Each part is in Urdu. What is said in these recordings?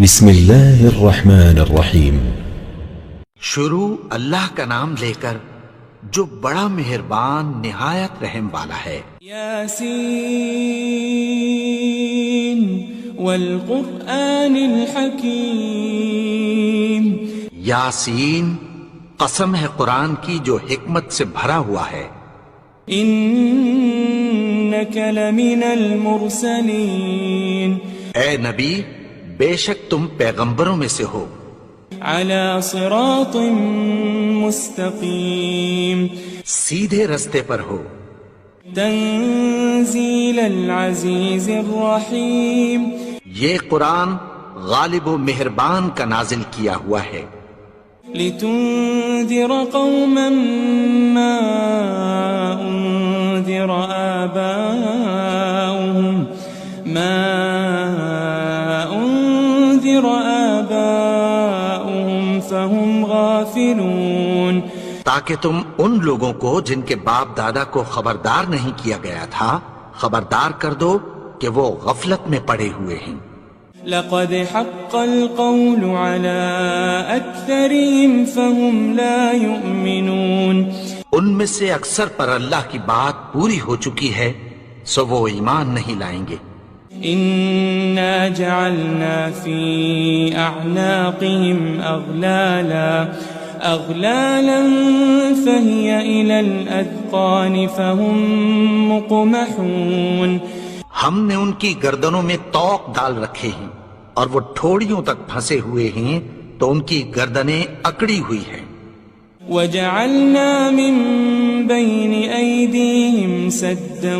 بسم اللہ الرحمن الرحیم۔ شروع اللہ کا نام لے کر جو بڑا مہربان نہایت رحم والا ہے۔ یاسین والقرآن الحکیم۔ یاسین، قسم ہے قرآن کی جو حکمت سے بھرا ہوا ہے۔ انک لمن المرسلین۔ اے نبی، بے شک تم پیغمبروں میں سے ہو۔ علی صراط مستقیم۔ سیدھے رستے پر ہو۔ تنزیل العزیز الرحیم۔ یہ قرآن غالب و مہربان کا نازل کیا ہوا ہے۔ لتنذر قوما ما انذر آباؤهم فهم غافلون۔ تاکہ تم ان لوگوں کو جن کے باپ دادا کو خبردار نہیں کیا گیا تھا خبردار کر دو کہ وہ غفلت میں پڑے ہوئے ہیں۔ لقد حق القول على اکثرهم فهم لا يؤمنون۔ ان میں سے اکثر پر اللہ کی بات پوری ہو چکی ہے سو وہ ایمان نہیں لائیں گے۔ انا جعلنا في اعناقهم اغلالا فهي الى الاذقان فهم مقمحون۔ ہم نے ان کی گردنوں میں طوق ڈال رکھے ہیں اور وہ ٹھوڑیوں تک پھنسے ہوئے ہیں تو ان کی گردنیں اکڑی ہوئی ہیں۔ وجعلنا من بين أيديهم سدا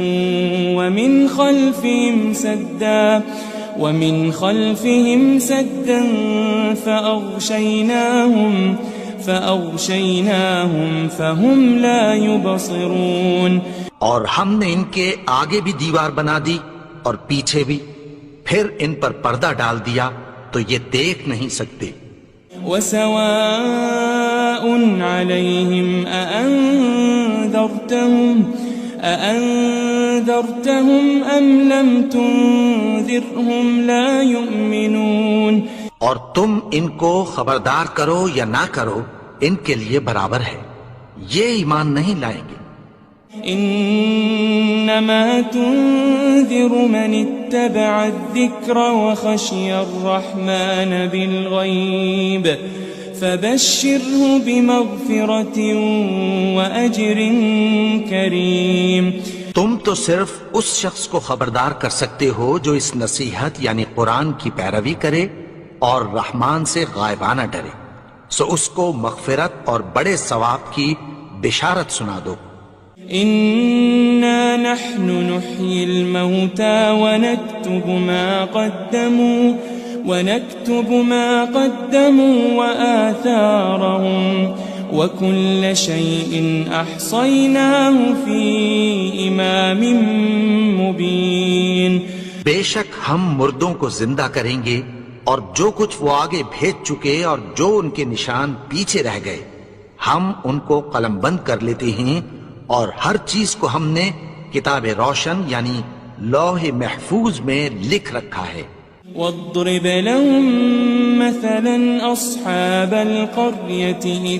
ومن خلفهم سدا فأغشيناهم فهم لا يبصرون۔ اور ہم نے ان کے آگے بھی دیوار بنا دی اور پیچھے بھی، پھر ان پر پردہ ڈال دیا تو یہ دیکھ نہیں سکتے۔ وسواء عليهم أأنذرتهم أم لم تنذرهم لا يؤمنون۔ اور تم ان کو خبردار کرو یا نہ کرو ان کے لیے برابر ہے، یہ ایمان نہیں لائیں گے۔ انما تنذر من اتبع الذکر وخشی الرحمن بالغیب فبشره بمغفرة واجر کریم۔ تم تو صرف اس شخص کو خبردار کر سکتے ہو جو اس نصیحت یعنی قرآن کی پیروی کرے اور رحمان سے غائبانہ ڈرے، سو اس کو مغفرت اور بڑے ثواب کی بشارت سنا دو۔ إنا نحن نحيي الموتى ونكتب ما قدموا وآثارهم وكل شيء أحصيناه في إمام مبين۔ بے شک ہم مردوں کو زندہ کریں گے اور جو کچھ وہ آگے بھیج چکے اور جو ان کے نشان پیچھے رہ گئے ہم ان کو قلم بند کر لیتے ہیں، اور ہر چیز کو ہم نے کتاب روشن یعنی لوح محفوظ میں لکھ رکھا ہے۔ واضرب لهم مثلا أصحاب القرية إذ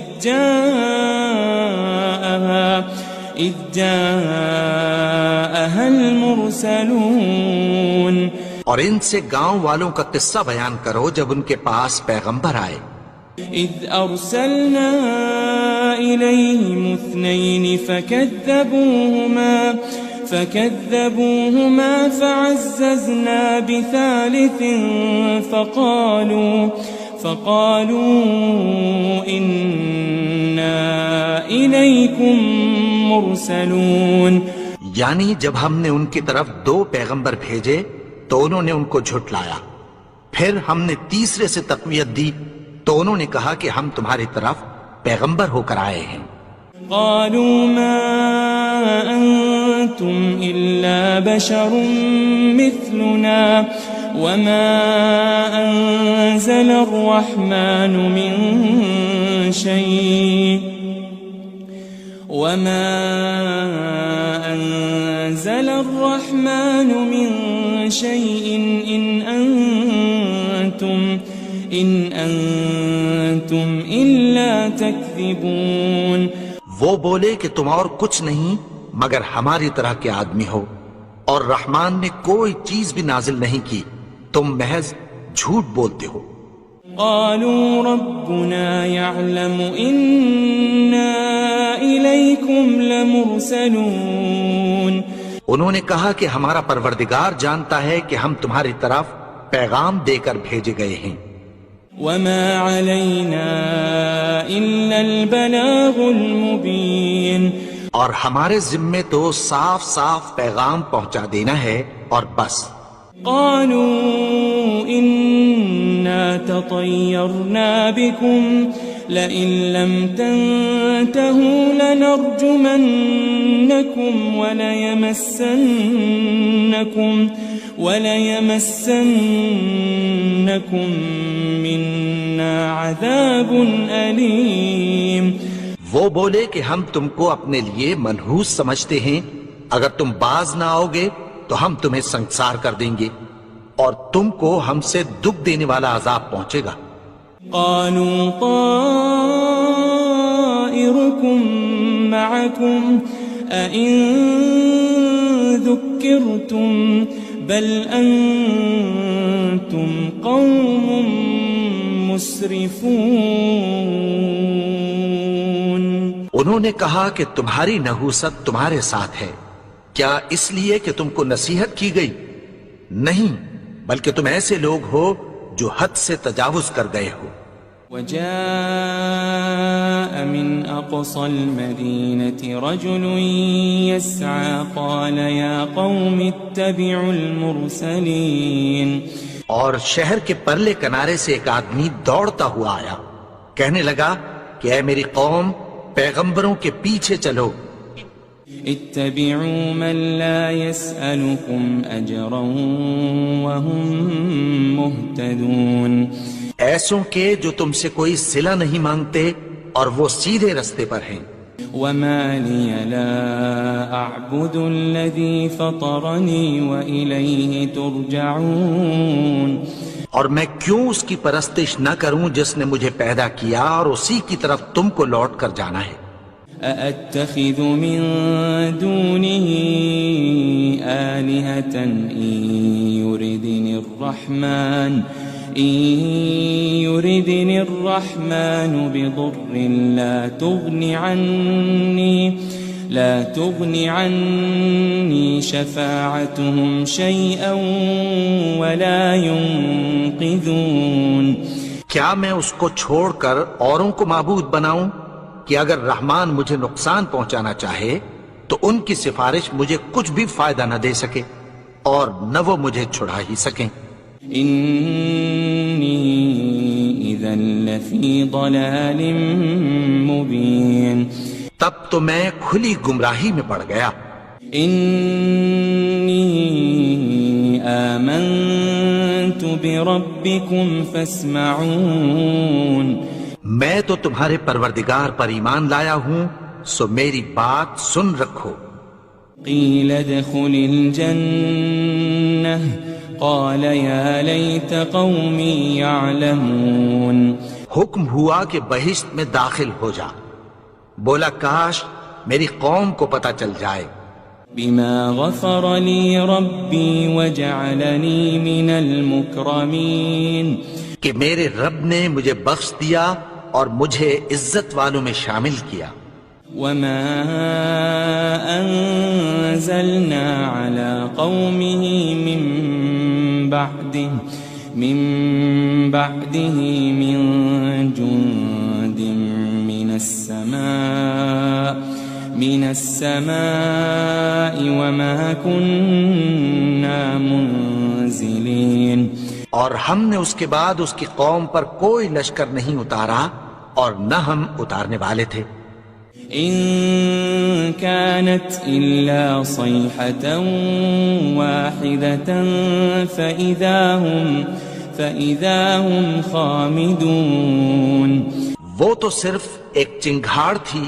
جاءها المرسلون۔ اور ان سے گاؤں والوں کا قصہ بیان کرو جب ان کے پاس پیغمبر آئے۔ إذ أرسلنا إليهم اثنين فكذبوهما فعززنا بثالث فقالوا إنا إليكم مرسلون۔ یعنی جب ہم نے ان کی طرف 2 پیغمبر بھیجے تو انہوں نے ان کو جھٹلایا، پھر ہم نے تیسرے سے تقویت دی تو انہوں نے کہا کہ ہم تمہاری طرف پیغمبر ہو کر آئے ہیں۔ قالوا ما أنتم إلا بشر مثلنا وما أنزل الرحمن من شيء إن أنتم أنتم إلا تكذبون. وہ بولے کہ تم اور کچھ نہیں مگر ہماری طرح کے آدمی ہو، اور رحمان نے کوئی چیز بھی نازل نہیں کی، تم محض جھوٹ بولتے ہو. قالوا ربنا يعلم إنا إليكم لمرسلون. انہوں نے کہا کہ ہمارا پروردگار جانتا ہے کہ ہم تمہاری طرف پیغام دے کر بھیجے گئے ہیں. وما علينا إلا البلاغ المبين. اور ہمارے ذمے تو صاف صاف پیغام پہنچا دینا ہے اور بس. قالوا إنا تطيرنا بكم لئن لم تنتهوا لنرجمنكم وليمسنكم منا عذاب أليم. وہ بولے کہ ہم تم کو اپنے لیے منحوس سمجھتے ہیں، اگر تم باز نہ آؤ گے تو ہم تمہیں سنسار کر دیں گے اور تم کو ہم سے دکھ دینے والا عذاب پہنچے گا. قالوا طائركم معكم أئن ذكرتم بل أنتم قوم مسرفون. انہوں نے کہا کہ تمہاری نحوست تمہارے ساتھ ہے، کیا اس لیے کہ تم کو نصیحت کی گئی؟ نہیں، بلکہ تم ایسے لوگ ہو جو حد سے تجاوز کر گئے ہو. وجاء من أقصى المدينة رجل يسعى قال يا قوم اتبعوا المرسلين. اور شہر کے پرلے کنارے سے ایک آدمی دوڑتا ہوا آیا، کہنے لگا کہ اے میری قوم، پیغمبروں کے پیچھے چلو. اتبعوا من لا يسألكم أجرا وهم مهتدون. ایسوں کے جو تم سے کوئی صلہ نہیں مانگتے اور وہ سیدھے رستے پر ہیں. وما لي لا أعبد الذي فطرني وإليه ترجعون. اور میں کیوں اس کی پرستش نہ کروں جس نے مجھے پیدا کیا اور اسی کی طرف تم کو لوٹ کر جانا ہے. أأتخذ من دونه آلهة إن يردني الرحمن بضر لا تغن عني شفاعتهم شيئا ولا ينقذون. کیا میں اس کو چھوڑ کر اوروں کو معبود بناؤں کہ اگر رحمان مجھے نقصان پہنچانا چاہے تو ان کی سفارش مجھے کچھ بھی فائدہ نہ دے سکے اور نہ وہ مجھے چھڑا ہی سکیں. إني إذا لفي ضلال مبين. تب تو میں کھلی گمراہی میں پڑ گیا. إني آمنت بربكم فاسمعون. میں تو تمہارے پروردگار پر ایمان لایا ہوں، سو میری بات سن رکھو. قيل ادخل الجنة قال يا ليت قومي يعلمون. حکم ہوا کہ بہشت میں داخل ہو جا. بولا کاش میری قوم کو پتہ چل جائے. بما غفر لي ربي وجعلني من المكرمين. کہ میرے رب نے مجھے بخش دیا اور مجھے عزت والوں میں شامل کیا. وما أنزلنا على قومه من بعده من جند من السماء وما كنا منزلين. اور ہم نے اس کے بعد اس کی قوم پر کوئی لشکر نہیں اتارا اور نہ ہم اتارنے والے تھے. إن كانت إلا صيحة واحدة فإذا هم خامدون. وہ تو صرف ایک چنگھاڑ تھی،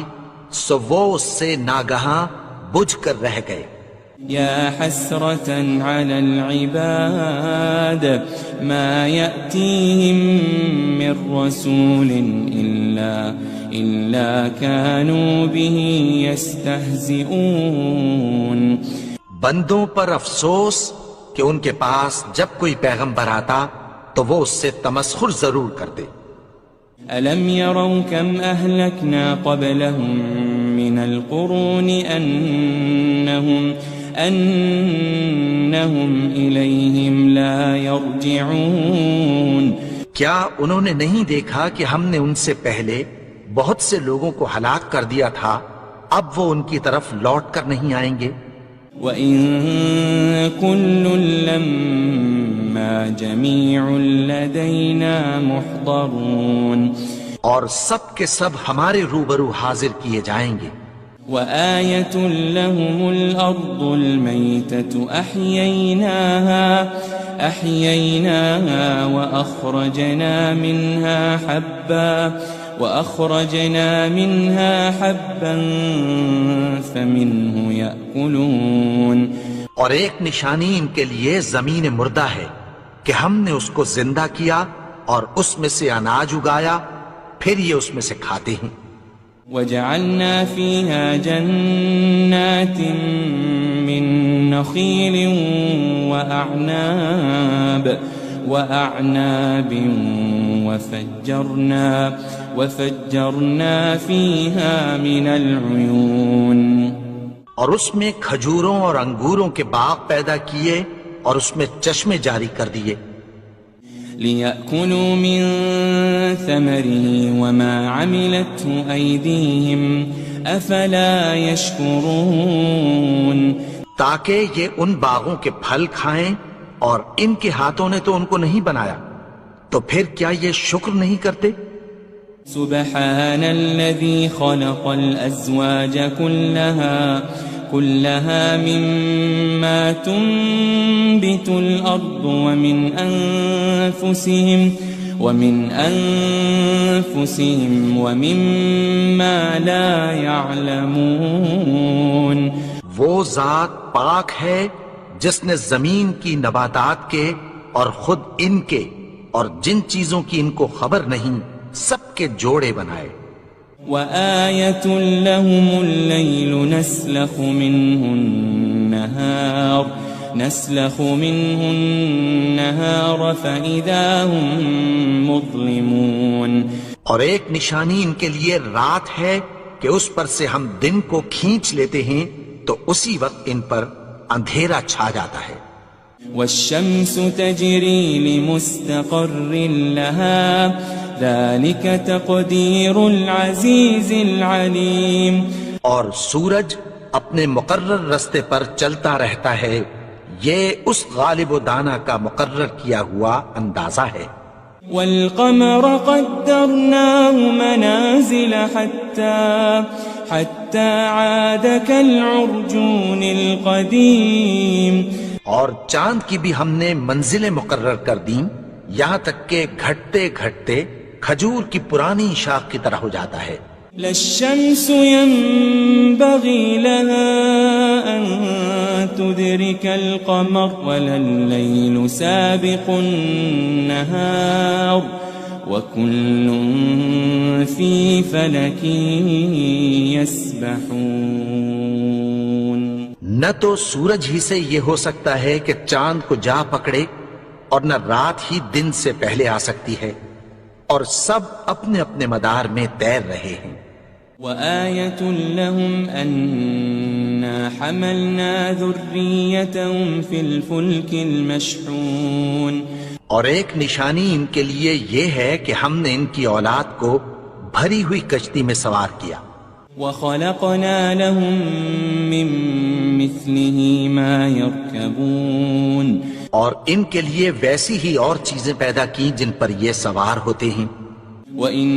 سو وہ اس سے ناگہاں بجھ کر رہ گئے. يا حسرة على العباد ما يأتيهم من رسول إلا كانوا به يستهزئون. بندوں پر افسوس کہ ان کے پاس جب کوئی پیغمبر آتا تو وہ اس سے تمسخر ضرور کرتے. ألم يروا كم أهلكنا قبلهم من القرون أنهم إليهم لا يرجعون. کیا انہوں نے نہیں دیکھا کہ ہم نے ان سے پہلے بہت سے لوگوں کو ہلاک کر دیا تھا، اب وہ ان کی طرف لوٹ کر نہیں آئیں گے. وَإِن كُلٌّ لَمَّا جَمِيعٌ لَدَيْنَا مُحْضَرُونَ. اور سب کے سب ہمارے روبرو حاضر کیے جائیں گے. وآية لهم الأرض الميتة أحييناها وأخرجنا منها حبا فمنه يأكلون. اور ایک نشانی ان کے لیے زمین مردہ ہے کہ ہم نے اس کو زندہ کیا اور اس میں سے اناج اگایا، پھر یہ اس میں سے کھاتے ہیں. وجعلنا فيها جنات من نخيل وأعناب وفجرنا فيها من العيون. اور اس میں کھجوروں اور انگوروں کے باغ پیدا کیے اور اس میں چشمے جاری کر دیے. لِيَأْكُلُوا مِن ثَمَرِهِ وَمَا عَمِلَتْهُ أَيْدِيهِمْ أَفَلَا يَشْكُرُونَ. تاکہ یہ ان باغوں کے پھل کھائیں اور ان کے ہاتھوں نے تو ان کو نہیں بنایا، تو پھر کیا یہ شکر نہیں کرتے؟ سبحان الذي خلق الأزواج كلها مما تنبت الأرض ومن أنفسهم ومما لا يعلمون. وہ ذات پاک ہے جس نے زمین کی نباتات کے اور خود ان کے اور جن چیزوں کی ان کو خبر نہیں سب کے جوڑے بنائے. وآية لهم الليل نسلخ منه النهار فإذا هم مظلمون. اور ایک نشانی ان کے لیے رات ہے کہ اس پر سے ہم دن کو کھینچ لیتے ہیں تو اسی وقت ان پر اندھیرا چھا جاتا ہے. والشمس تجري لمستقر لها ذلك تقدير العزيز العليم. اور سورج اپنے مقرر رستے پر چلتا رہتا ہے، یہ اس غالب و دانا کا مقرر کیا ہوا اندازہ ہے. والقمر قدرناه منازل حتى عاد كالعرجون القديم. اور چاند کی بھی ہم نے منزلیں مقرر کر دیں یہاں تک کہ گھٹتے گھٹتے کھجور کی پرانی شاخ کی طرح ہو جاتا ہے. لا الشمس ينبغي لها أن تدرك القمر ولا الليل سابق النهار وكل في فلك يسبحون. نہ تو سورج ہی سے یہ ہو سکتا ہے کہ چاند کو جا پکڑے اور نہ رات ہی دن سے پہلے آ سکتی ہے، اور سب اپنے اپنے مدار میں تیر رہے ہیں. وآية لهم أنا حملنا ذريتهم في الفلك المشحون. اور ایک نشانی ان کے لیے یہ ہے کہ ہم نے ان کی اولاد کو بھری ہوئی کشتی میں سوار کیا. وخلقنا لهم من مثله ما يركبون. اور ان کے لیے ویسی ہی اور چیزیں پیدا کی جن پر یہ سوار ہوتے ہیں. وَإِن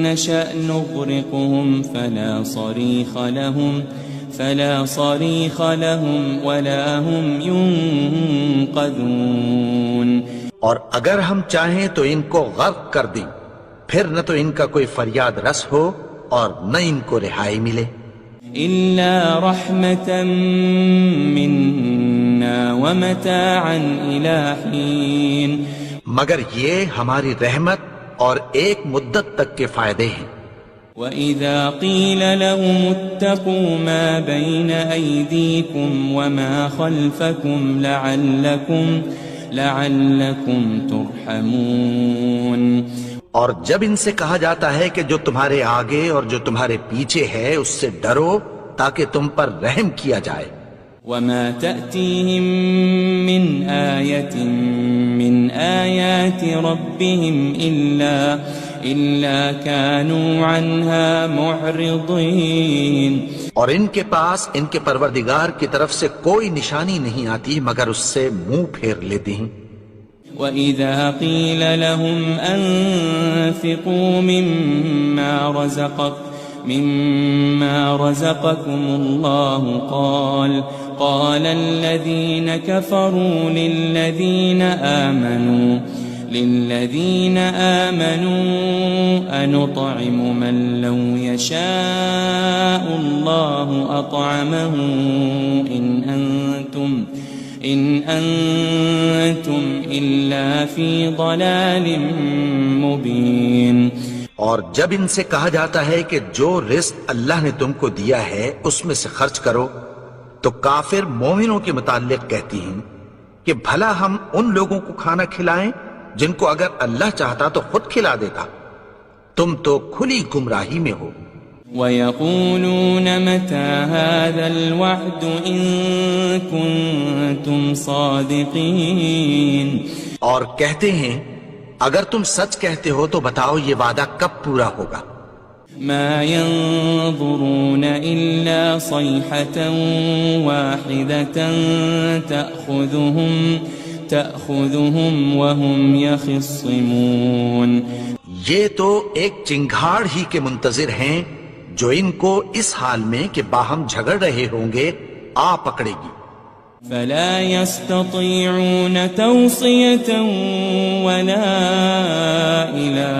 نَّشَأْ نُغْرِقْهُمْ فَلَا صَرِيخَ لَهُمْ وَلَا هُمْ يُنقَذُونَ. اور اگر ہم چاہیں تو ان کو غرق کر دیں، پھر نہ تو ان کا کوئی فریاد رس ہو اور نہ ان کو رہائی ملے. إلا رحمة منا ومتاعا إلى حين مگر یہ ہماری رحمت اور ایک مدت تک کے فائدے ہیں. وَإِذَا قِيلَ لَهُمُ اتَّقُوا مَا بَيْنَ أَيْدِيكُمْ وَمَا خَلْفَكُمْ لَعَلَّكُمْ تُرْحَمُونَ. اور جب ان سے کہا جاتا ہے کہ جو تمہارے آگے اور جو تمہارے پیچھے ہے اس سے ڈرو تاکہ تم پر رحم کیا جائے. وَمَا تَأْتِيهِم مِّنْ آيَةٍ مِّنْ آيَاتِ رَبِّهِمْ إِلَّا كَانُوا عَنْهَا مُعْرِضِينَ. اور ان کے پاس ان کے پروردگار کی طرف سے کوئی نشانی نہیں آتی مگر اس سے منہ پھیر لیتے ہیں. وَإِذَا قِيلَ لَهُمْ أَنفِقُوا مِمَّا رَزَقَكُمُ اللَّهُ قَالَ الَّذِينَ كَفَرُوا لِلَّذِينَ آمَنُوا أَنُطْعِمُ مَن لَّوْ يَشَاءُ اللَّهُ أَطْعَمَهُ إِنْ أَنْتُمْ إِلَّا فِي ضَلَالٍ مُبِينٍ. اور جب ان سے کہا جاتا ہے کہ جو رزق اللہ نے تم کو دیا ہے اس میں سے خرچ کرو تو کافر مومنوں کے متعلق کہتی ہیں کہ بھلا ہم ان لوگوں کو کھانا کھلائیں جن کو اگر اللہ چاہتا تو خود کھلا دیتا. تم تو کھلی گمراہی میں ہو. وَيَقُولُونَ مَتَى هَذَا الْوَعْدُ إِن كُنتُمْ صَادِقِينَ. اور کہتے ہیں اگر تم سچ کہتے ہو تو بتاؤ یہ وعدہ کب پورا ہوگا. مَا يَنظُرُونَ إِلَّا صَيْحَةً وَاحِدَةً تَأْخُذُهُمْ وَهُمْ يَخِصِّمُونَ. یہ تو ایک چنگھاڑ ہی کے منتظر ہیں جو ان کو اس حال میں کہ باہم جھگڑ رہے ہوں گے آ پکڑے گی. فَلَا يَسْتَطِيعُونَ تَوْصِيَةً وَلَا إِلَىٰ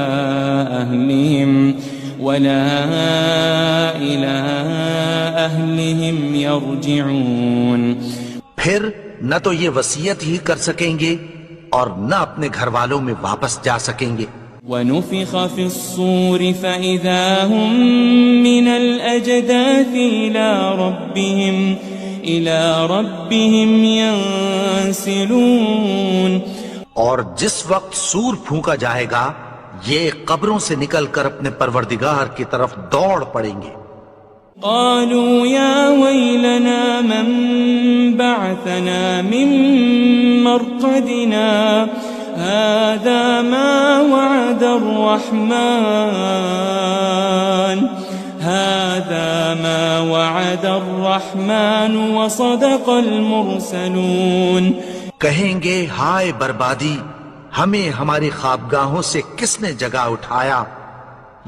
أَهْلِهِمْ يَرْجِعُونَ. پھر نہ تو یہ وصیت ہی کر سکیں گے اور نہ اپنے گھر والوں میں واپس جا سکیں گے. وَنُفِخَ فِي الصُّورِ فَإِذَا هُم مِّنَ الْأَجْدَاثِ إِلَىٰ رَبِّهِمْ يَنسِلُونَ. اور جس وقت سور پھونکا جائے گا یہ قبروں سے نکل کر اپنے پروردگار کی طرف دوڑ پڑیں گے. قالوا يا ويلنا من بعثنا من مرقدنا هذا ما وعد الرحمن وصدق المرسلون. کہیں گے ہائے بربادی، ہمیں ہماری خوابگاہوں سے کس نے جگا اٹھایا.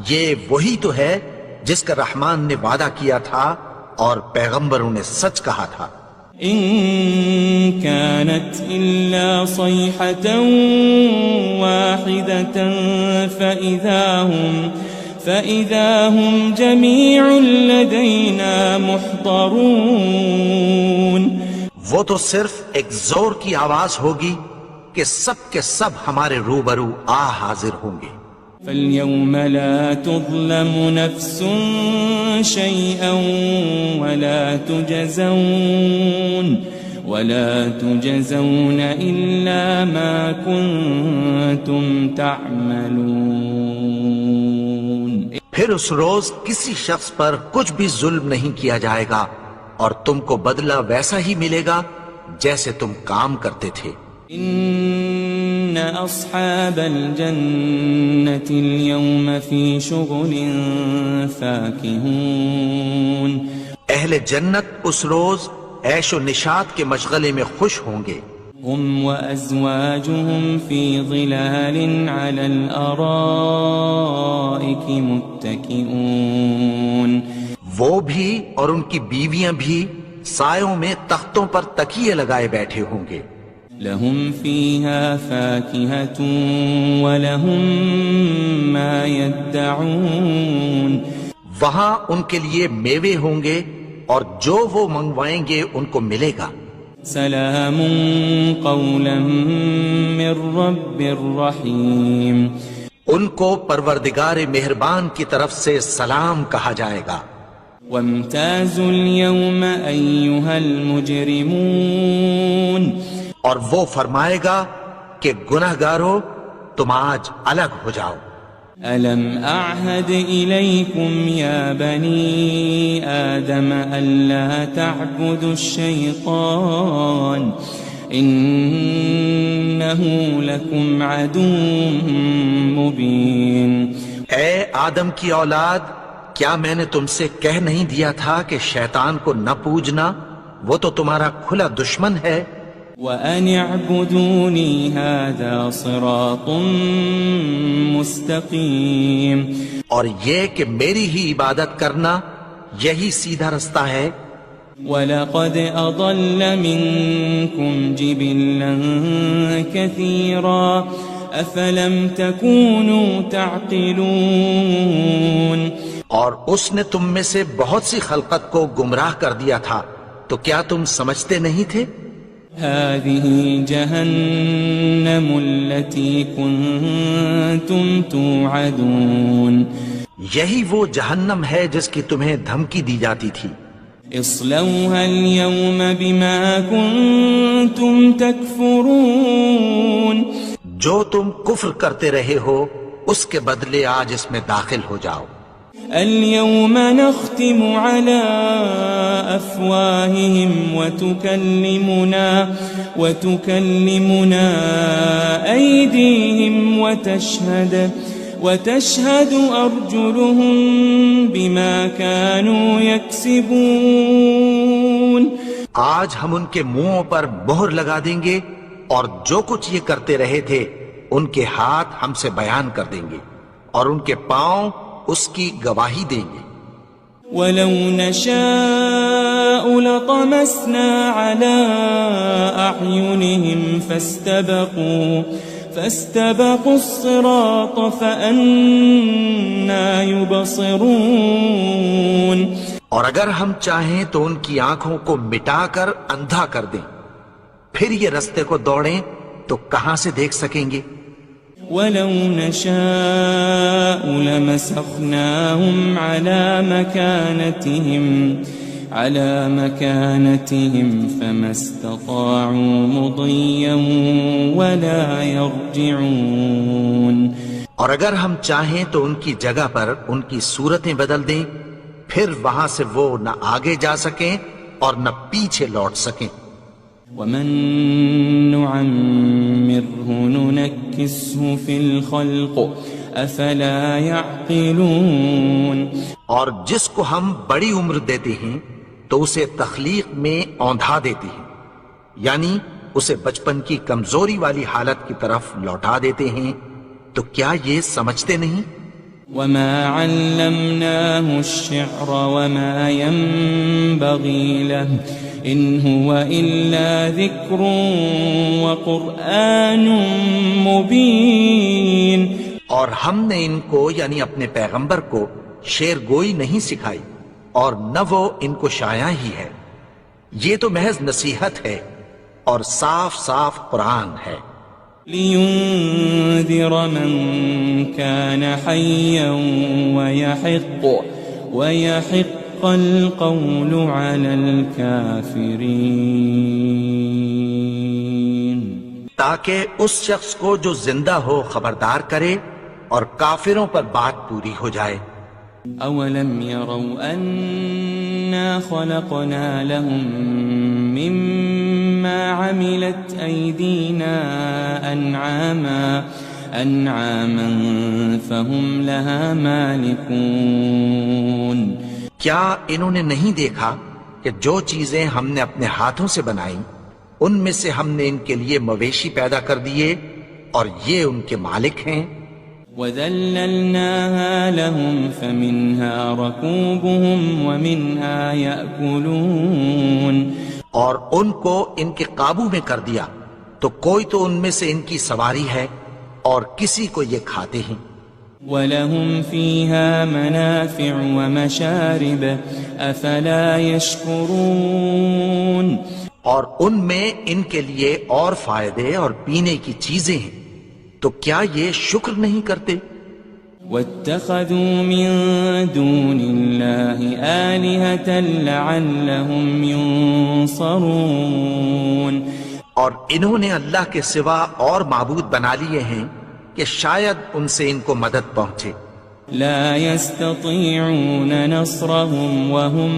یہ وہی تو ہے جس کا رحمان نے وعدہ کیا تھا اور پیغمبروں نے سچ کہا تھا. إن كانت إلا صيحة واحدة فإذا هم جميع لدينا محضرون. وہ تو صرف ایک زور کی آواز ہوگی کہ سب کے سب ہمارے روبرو آ حاضر ہوں گے. فَالْيَوْمَ لَا تُظْلَمُ نَفْسٌ شَيْئًا وَلَا تُجَزَوْنَ إِلَّا مَا كُنتُمْ تَعْمَلُونَ. پھر اس روز کسی شخص پر کچھ بھی ظلم نہیں کیا جائے گا اور تم کو بدلہ ویسا ہی ملے گا جیسے تم کام کرتے تھے. إن أصحاب الجنة اليوم في شغل فاكهون. اہل جنت اس روز عیش و نشاط کے مشغلے میں خوش ہوں گے. هم وأزواجهم في ظلال على الأرائك متكئون. وہ بھی اور ان کی بیویاں بھی سایوں میں تختوں پر تکیے لگائے بیٹھے ہوں گے. لهم فيها فاكهة ولهم ما يدعون. وہاں ان کے لیے میوے ہوں گے اور جو وہ منگوائیں گے ان کو ملے گا. سلام قولا من رب الرحیم. ان کو پروردگار مہربان کی طرف سے سلام کہا جائے گا. وامتازوا اليوم أيها المجرمون. اور وہ فرمائے گا کہ گنہگارو تم آج الگ ہو جاؤ. ألم أعهد إليكم يا بني آدم ألا تعبدوا الشيطان إنه لكم عدو مبين. اے آدم کی اولاد، کیا میں نے تم سے کہہ نہیں دیا تھا کہ شیطان کو نہ پوجنا، وہ تو تمہارا کھلا دشمن ہے. وَأَنِ اعْبُدُونِي هَذَا صِرَاطٌ مُسْتَقِيمٌ. اور یہ کہ میری ہی عبادت کرنا یہی سیدھا رستہ ہے. وَلَقَدْ أَضَلَّ مِنْكُمْ جِبِلًّا كَثِيرًا أَفَلَمْ تَكُونُوا تَعْقِلُونَ. اور اس نے تم میں سے بہت سی خلقت کو گمراہ کر دیا تھا، تو کیا تم سمجھتے نہیں تھے؟ هذه جهنم التي كنتم توعدون. یہی وہ جہنم ہے جس کی تمہیں دھمکی دی جاتی تھی. اصلوها اليوم بما كنتم تكفرون. جو تم کفر کرتے رہے ہو اس کے بدلے آج اس میں داخل ہو جاؤ. اليوم نختم على أفواههم وتكلمنا أيديهم وتشهد أرجلهم بما كانوا يكسبون. آج ہم ان کے منہوں پر مہر لگا دیں گے اور جو کچھ یہ کرتے رہے تھے ان کے ہاتھ ہم سے بیان کر دیں گے اور ان کے پاؤں اس کی گواہی دیں گے. وَلَوْ نَشَاءُ لَطَمَسْنَا عَلَىٰ أَعْيُنِهِمْ فَاسْتَبَقُوا الصِّرَاطَ فَأَنَّىٰ يُبْصِرُونَ. اور اگر ہم چاہیں تو ان کی آنکھوں کو مٹا کر اندھا کر دیں، پھر یہ رستے کو دوڑیں تو کہاں سے دیکھ سکیں گے. وَلَوْ نَشَاءُ لَمَسَخْنَاهُمْ عَلَى مَكَانَتِهِمْ فَمَا اسْتَطَاعُوا مُضِيًّا وَلَا يَرْجِعُونَ. اور اگر ہم چاہیں تو ان کی جگہ پر ان کی صورتیں بدل دیں، پھر وہاں سے وہ نہ آگے جا سکیں اور نہ پیچھے لوٹ سکیں. وَمَن نُعَمِّرْهُ نُنَكِّسْهُ فِي الْخَلْقِ أَفَلَا يَعْقِلُونَ. اور جس کو ہم بڑی عمر دیتے ہیں تو اسے تخلیق میں اوندھا دیتے ہیں، یعنی اسے بچپن کی کمزوری والی حالت کی طرف لوٹا دیتے ہیں. تو کیا یہ سمجھتے نہیں؟ وَمَا عَلَّمْنَاهُ الشِّعْرَ وَمَا يَنبَغِي لَهُ إِنْ هُوَ إِلَّا ذِكْرٌ وَقُرْآنٌ مُبِينٌ. اور ہم نے ان کو یعنی اپنے پیغمبر کو شعر گوئی نہیں سکھائی اور نہ وہ ان کو شایع ہی ہے، یہ تو محض نصیحت ہے اور صاف صاف قرآن ہے. لِيُنذِرَ مَن كَانَ حَيًّا وَيَحِقَّ الْقَوْلُ عَلَى الْكَافِرِينَ. تاکہ اس شخص کو جو زندہ ہو خبردار کرے اور کافروں پر بات پوری ہو جائے. أَوَلَمْ يَرَوْا أَنَّا خَلَقْنَا لَهُم مِّمَّا عَمِلَتْ أَيْدِينَا أَنْعَامًا فَهُمْ لَهَا مَالِكُونَ. کیا انہوں نے نہیں دیکھا کہ جو چیزیں ہم نے اپنے ہاتھوں سے بنائیں ان میں سے ہم نے ان کے لیے مویشی پیدا کر دیے اور یہ ان کے مالک ہیں. وَذَلَّلْنَاهَا لَهُمْ فَمِنْهَا رَكُوبُهُمْ وَمِنْهَا يَأْكُلُونَ. اور ان کو ان کے قابو میں کر دیا تو کوئی تو ان میں سے ان کی سواری ہے اور کسی کو یہ کھاتے ہیں. وَلَهُمْ فِيهَا مَنَافِعُ وَمَشَارِبُ أَفَلَا يَشْكُرُونَ اور ان میں ان کے لیے اور فائدے اور پینے کی چیزیں ہیں، تو کیا یہ شکر نہیں کرتے؟ وَاتَّخَذُوا مِن دُونِ اللَّهِ آلِهَةً لَعَلَّهُمْ يُنصَرُونَ اور انہوں نے اللہ کے سوا اور معبود بنا لیے ہیں کہ شاید ان سے ان کو مدد پہنچے۔ لا يستطيعون نصرهم وهم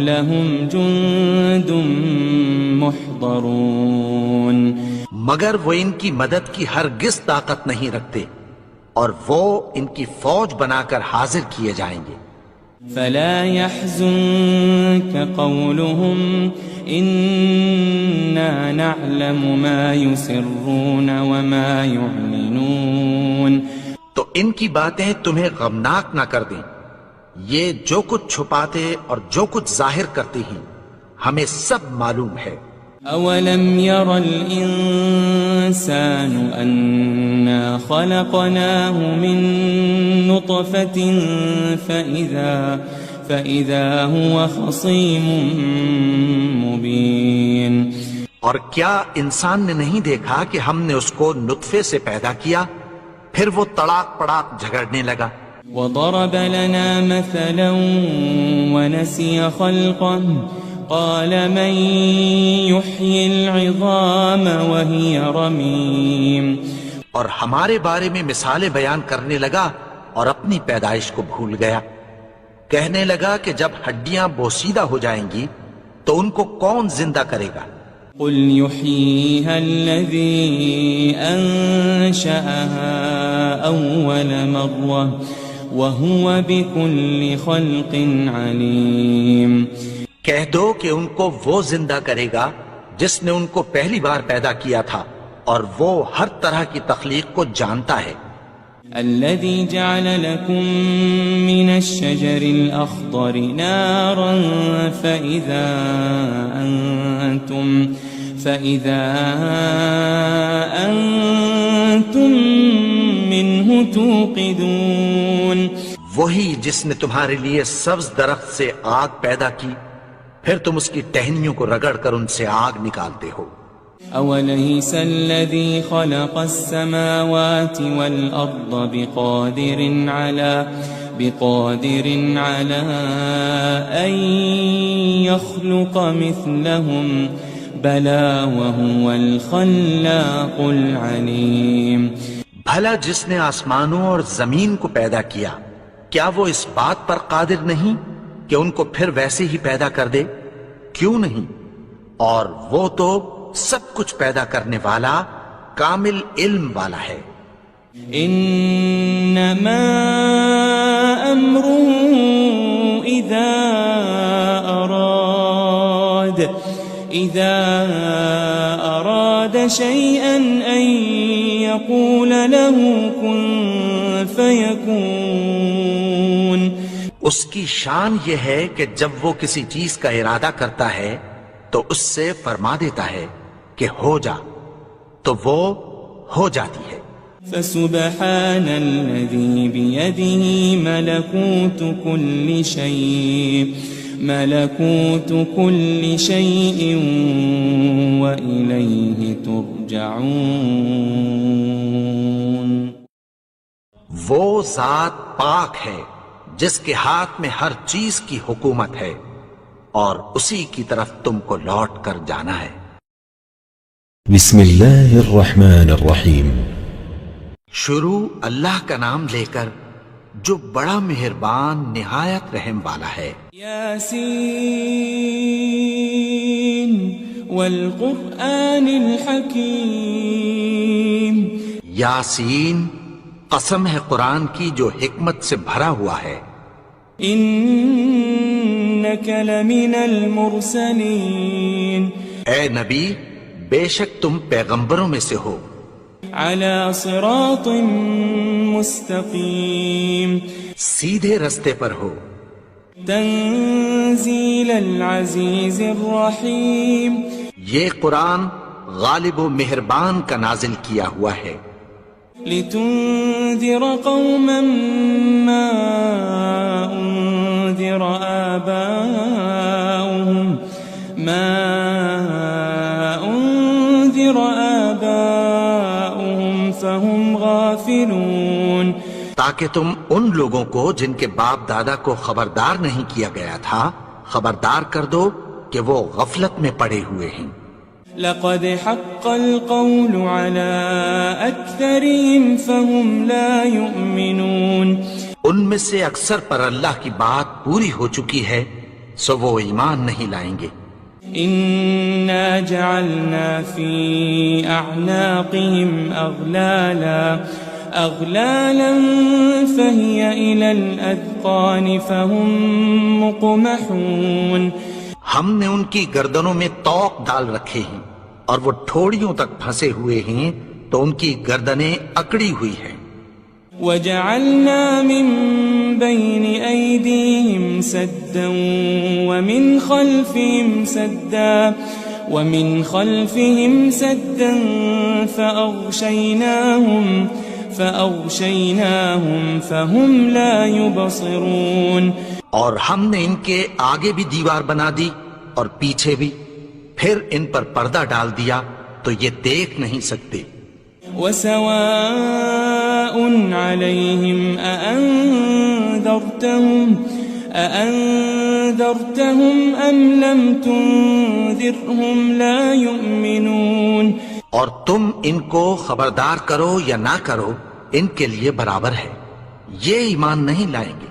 لهم جند محضرون مگر وہ ان کی مدد کی ہرگز طاقت نہیں رکھتے، اور وہ ان کی فوج بنا کر حاضر کیے جائیں گے۔ فلا يحزنك قولهم إنا نعلم ما يسرون وما يعلنون تو ان کی باتیں تمہیں غمناک نہ کر دیں، یہ جو کچھ چھپاتے اور جو کچھ ظاہر کرتے ہیں ہمیں سب معلوم ہے۔ أولم ير الإنسان أنا خلقناه من نطفة فإذا هو خصيم مبين اور کیا انسان نے نہیں دیکھا کہ ہم نے اس کو نطفے سے پیدا کیا، پھر وہ تڑاک پڑاک جھگڑنے لگا۔ وضرب لنا مثلا ونسي خلقه قال من يحيي العظام وهي رميم اور ہمارے بارے میں مثالیں بیان کرنے لگا اور اپنی پیدائش کو بھول گیا، کہنے لگا کہ جب ہڈیاں بوسیدہ ہو جائیں گی تو ان کو کون زندہ کرے گا؟ قل يحييها الذي أنشأها أول مرة وهو بكل خلق عليم کہہ دو کہ ان کو وہ زندہ کرے گا جس نے ان کو پہلی بار پیدا کیا تھا، اور وہ ہر طرح کی تخلیق کو جانتا ہے۔ الذي جعل لكم من الشجر الأخضر نارا فإذا أنتم منه توقدون وہی جس نے تمہارے لیے سبز درخت سے آگ پیدا کی، پھر تم اس کی ٹہنیوں کو رگڑ کر ان سے آگ نکالتے ہو۔ أوليس الذي خلق السماوات والأرض بقادر على أن يخلق مثلهم بلى وهو الخلاق العليم بھلا جس نے آسمانوں اور زمین کو پیدا کیا، کیا وہ اس بات پر قادر نہیں کہ ان کو پھر ویسے ہی پیدا کر دے؟ کیوں نہیں؟ اور وہ تو سب کچھ پیدا کرنے والا، کامل علم والا ہے۔ انما امره اذا اراد شيئا ان يقول له كن فيكون اس کی شان یہ ہے کہ جب وہ کسی چیز کا ارادہ کرتا ہے تو اس سے فرما دیتا ہے کہ ہو جا، تو وہ ہو جاتی ہے۔ فسبحان الذي بيده ملكوت كل شيء وإليه ترجعون وہ ذات پاک ہے جس کے ہاتھ میں ہر چیز کی حکومت ہے، اور اسی کی طرف تم کو لوٹ کر جانا ہے۔ بسم اللہ الرحمن الرحیم۔ شروع اللہ کا نام لے کر جو بڑا مہربان نہایت رحم والا ہے۔ یاسین والقرآن الحکیم، یاسین، قسم ہے قرآن کی جو حکمت سے بھرا ہوا ہے۔ انک لمن المرسلین، اے نبی بے شک تم پیغمبروں میں سے ہو۔ علی صراط مستقیم، سیدھے رستے پر ہو۔ تنزیل العزیز الرحیم، یہ قرآن غالب و مہربان کا نازل کیا ہوا ہے۔ لتنذر قوما ما أنذر آباؤهم فهم غافلون، تاکہ تم ان لوگوں کو جن کے باپ دادا کو خبردار نہیں کیا گیا تھا خبردار کر دو کہ وہ غفلت میں پڑے ہوئے ہیں۔ لقد حق القول على أكثرهم فهم لا يؤمنون، ان میں سے اکثر پر اللہ کی بات پوری ہو چکی ہے سو وہ ایمان نہیں لائیں گے۔ إنا جعلنا في أعناقهم أغلالا فهي إلى الأذقان فهم مقمحون، ہم نے ان کی گردنوں میں طوق ڈال رکھے ہیں اور وہ ٹھوڑیوں تک پھنسے ہوئے ہیں تو ان کی گردنیں اکڑی ہوئی ہیں۔ وجعلنا من بين أيديهم سدا ومن خلفهم سدا فأغشيناهم فهم لا يبصرون، اور ہم نے ان کے آگے بھی دیوار بنا دی اور پیچھے بھی، پھر ان پر پردہ ڈال دیا تو یہ دیکھ نہیں سکتے۔ وسواء عليهم أأنذرتهم أم لم تنذرهم لا يؤمنون، اور تم ان کو خبردار کرو یا نہ کرو ان کے لیے برابر ہے، یہ ایمان نہیں لائیں گے۔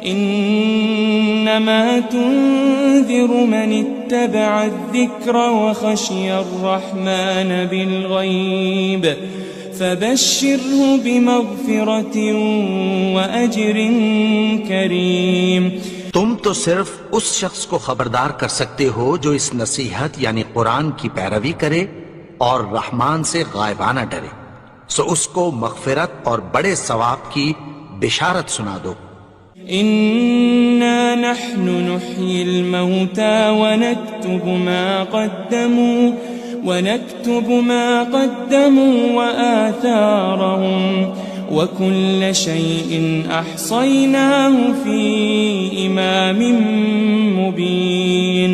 إنما تنذر من اتبع الذكر وخشي الرحمن بالغيب فبشره بمغفرة وأجر كريم، تم تو صرف اس شخص کو خبردار کر سکتے ہو جو اس نصیحت یعنی قرآن کی پیروی کرے اور رحمان سے غائبانہ ڈرے، سو اس کو مغفرت اور بڑے ثواب کی بشارت سنا دو۔ إنا نحن نحيي الموتى ونكتب ما قدموا وآثارهم وكل شيء أحصيناه في إمام مبين،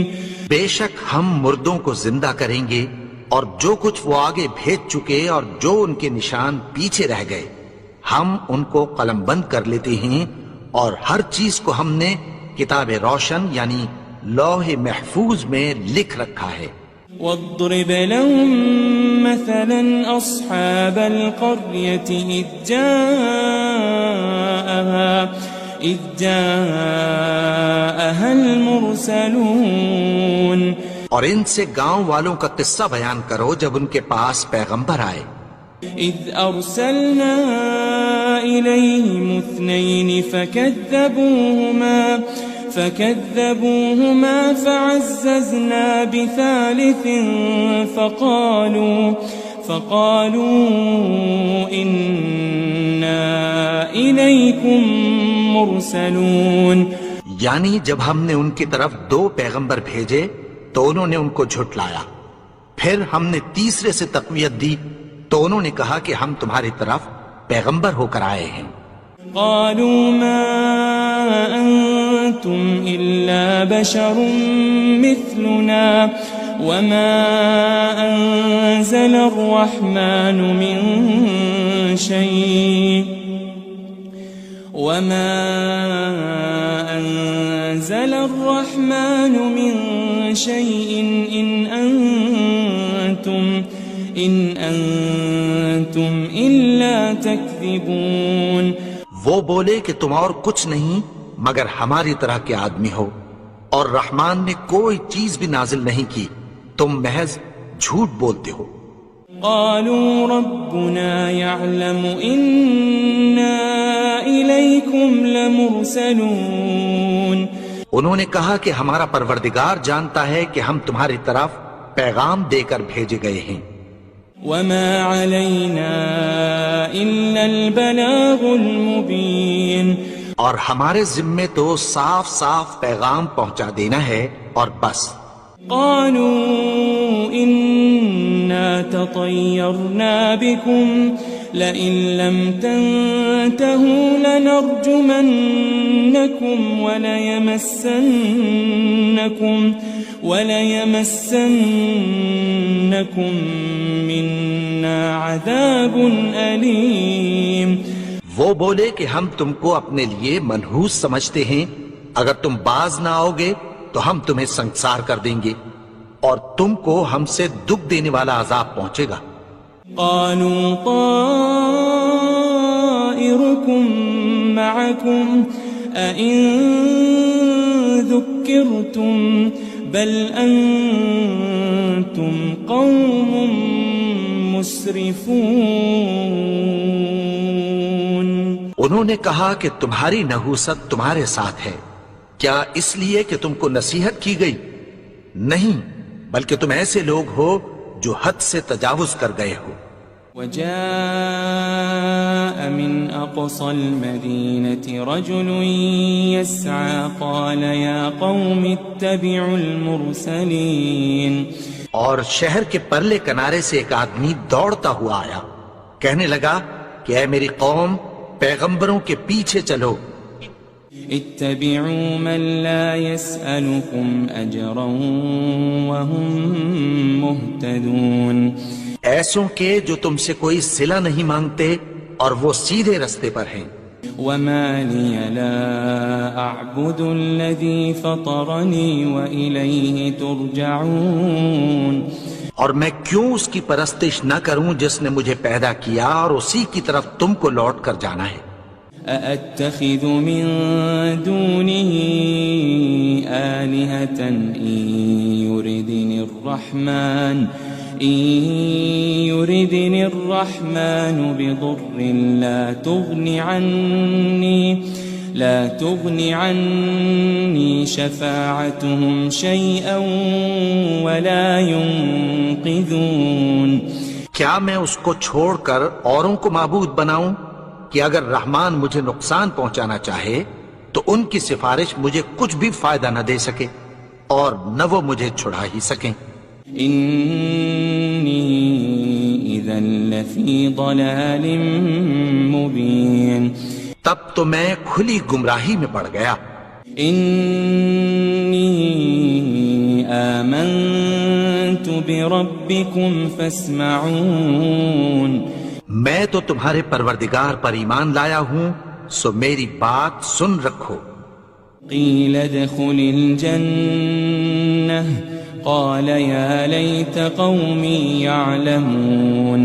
بے شک ہم مردوں کو زندہ کریں گے اور جو کچھ وہ آگے بھیج چکے اور جو ان کے نشان پیچھے رہ گئے ہم ان کو قلم بند کر لیتے ہیں، اور ہر چیز کو ہم نے کتاب روشن یعنی لوح محفوظ میں لکھ رکھا ہے۔ واضرب لهم مثلا أصحاب القرية إذ جاءها المرسلون، اور ان سے گاؤں والوں کا قصہ بیان کرو جب ان کے پاس پیغمبر آئے۔ إذ أرسلنا إليهم 2 فكذبوهما فعززنا بثالث فقالوا إنا إليكم مرسلون، یعنی جب ہم نے ان کی طرف 2 پیغمبر بھیجے تو انہوں نے ان کو جھٹلایا، پھر ہم نے تیسرے سے تقویت دی تو انہوں نے کہا کہ ہم تمہاری طرف پیغمبر ہو کر آئے ہیں۔ قالوا ما أنتم إلا بشر مثلنا وما أنزل الرحمن من شيء إن أنتم إلا تكذبون، وہ بولے کہ تم اور کچھ نہیں مگر ہماری طرح کے آدمی ہو، اور رحمان نے کوئی چیز بھی نازل نہیں کی، تم محض جھوٹ بولتے ہو۔ قالوا ربنا يعلم إنا إليكم لمرسلون، انہوں نے کہا کہ ہمارا پروردگار جانتا ہے کہ ہم تمہاری طرف پیغام دے کر بھیجے گئے ہیں۔ وما علينا إلا البلاغ المبين، اور ہمارے ذمے تو صاف صاف پیغام پہنچا دینا ہے اور بس۔ قالوا إنا تطيرنا بكم لئن لم تنتهوا لنرجمنكم وليمسنكم منا عذاب أليم. وہ بولے کہ ہم تم کو اپنے لیے منحوس سمجھتے ہیں، اگر تم باز نہ آؤ گے تو ہم تمہیں سنگسار کر دیں گے اور تم کو ہم سے دکھ دینے والا عذاب پہنچے گا. قالوا طائركم معكم أئن ذكرتم بل أنتم قوم مسرفون. انہوں نے کہا کہ تمہاری نحوست تمہارے ساتھ ہے، کیا اس لیے کہ تم کو نصیحت کی گئی؟ نہیں، بلکہ تم ایسے لوگ ہو جو حد سے تجاوز کر گئے ہو. وجاء من أقصى المدينة رجل يسعى قال يا قوم اتبعوا المرسلين. اور شہر کے پرلے کنارے سے ایک آدمی دوڑتا ہوا آیا، کہنے لگا کہ اے میری قوم، پیغمبروں کے پیچھے چلو. اتبعوا من لا يسألكم أجرا وهم مهتدون. ایسوں کے جو تم سے کوئی صلہ نہیں مانگتے اور وہ سیدھے رستے پر ہیں. وما لي لا أعبد الذي فطرني وإليه ترجعون. اور میں کیوں اس کی پرستش نہ کروں جس نے مجھے پیدا کیا اور اسی کی طرف تم کو لوٹ کر جانا ہے. أأتخذ من دونه آلهة إن يردني الرحمن بضر لا تغني عني شفاعتهم شيئا ولا ينقذون. کیا میں اس کو چھوڑ کر اوروں کو معبود بناؤں کہ اگر رحمان مجھے نقصان پہنچانا چاہے تو ان کی سفارش مجھے کچھ بھی فائدہ نہ دے سکے اور نہ وہ مجھے چھڑا ہی سکیں. إني إذا لفي ضلال مبين. تب تو میں کھلی گمراہی میں پڑ گیا. إني آمنت بربكم فاسمعون. میں تو تمہارے پروردگار پر ایمان لایا ہوں، سو میری بات سن رکھو. قيل ادخل الجنة قال يا ليت قومي يعلمون.